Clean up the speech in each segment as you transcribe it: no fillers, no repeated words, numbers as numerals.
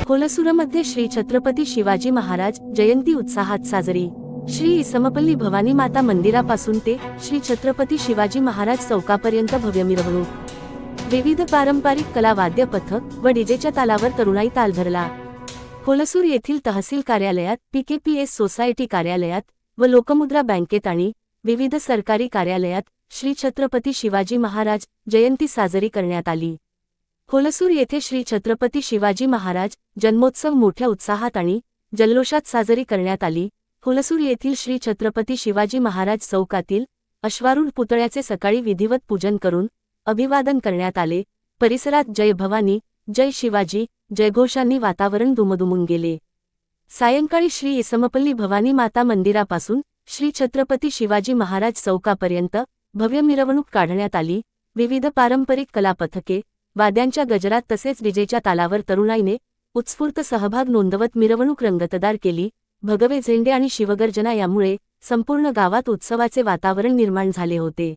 कोलसूरमध्ये श्री छत्रपती शिवाजी महाराज जयंती उत्साहात साजरी। श्री इसमपल्ली भवानी माता मंदिरापासून ते श्री छत्रपती शिवाजी महाराज चौकापर्यंत भव्य मिरवणूक, विविध पारंपरिक कला वाद्य पथक व डीजेच्या तालावर तरुणाई ताल धरला। कोलसूर येथील तहसील कार्यालयात, PKPS सोसायटी कार्यालयात व लोकमुद्रा बँकेत आणि विविध सरकारी कार्यालयात श्री छत्रपती शिवाजी महाराज जयंती साजरी करण्यात आली। कोलसूर येथे श्री छत्रपती शिवाजी महाराज जन्मोत्सव मोठ्या उत्साहात आणि जल्लोषात साजरी करण्यात आली। कोलसूर येथील श्री छत्रपती शिवाजी महाराज चौकातील अश्वारूढ पुतळ्याचे सकाळी विधिवत पूजन करून अभिवादन करण्यात आले। परिसरात जय भवानी, जय शिवाजी जयघोषांनी वातावरण दुमदुमून गेले। सायंकाळी श्री इसमपल्ली भवानी माता मंदिरापासून श्री छत्रपती शिवाजी महाराज चौकापर्यंत भव्य मिरवणूक काढण्यात आली। विविध पारंपरिक कला पथके, वाद्यांच्या गजरात तसेच डीजेच्या तालावर तरुणाईने उत्स्फूर्त सहभाग नोंदवत मिरवणूक रंगतदार केली। भगवे झेंडे आणि शिवगर्जना यामुळे संपूर्ण गावात उत्सवाचे वातावरण निर्माण झाले होते।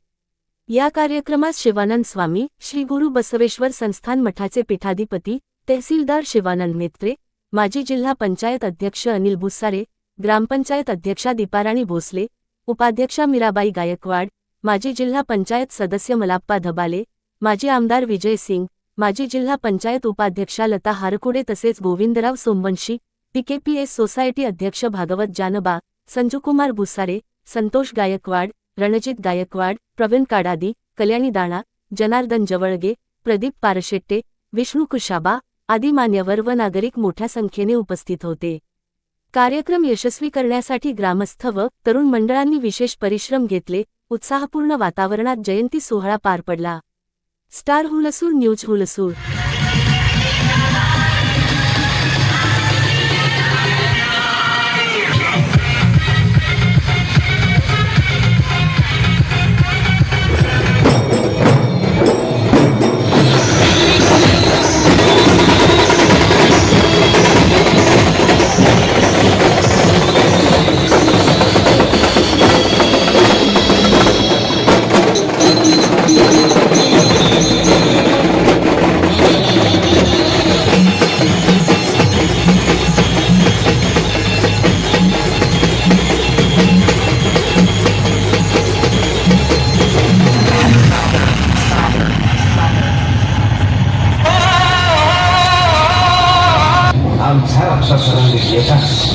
या कार्यक्रमास शिवानंद स्वामी, श्री गुरु बसवेश्वर संस्थान मठाचे पीठाधिपती तहसीलदार शिवानंद मेत्रे, माजी जिल्हा पंचायत अध्यक्ष अनिल भुसारे, ग्रामपंचायत अध्यक्षा दीपाराणी भोसले, उपाध्यक्षा मीराबाई गायकवाड, माजी जिल्हा पंचायत सदस्य मलाप्पा धबाले, माजी आमदार विजय सिंग, माजी जिल्हा पंचायत उपाध्यक्षा लता हारकुडे तसेच गोविंदराव सोमवंशी, PKPS सोसायटी अध्यक्ष भागवत जानबा, संजूकुमार भुसारे, संतोष गायकवाड, रणजित गायकवाड, प्रवीण काडादी, कल्याणी दाणा, जनार्दन जवळगे, प्रदीप पारशेट्टे, विष्णू कुशाबा आदी मान्यवर व नागरिक मोठ्या संख्येने उपस्थित होते। कार्यक्रम यशस्वी करण्यासाठी ग्रामस्थ व तरुण मंडळांनी विशेष परिश्रम घेतले। उत्साहपूर्ण वातावरणात जयंती सोहळा पार पडला। Star Hulsoor news Hulsoor. आमचा रक्षासरांनी येताच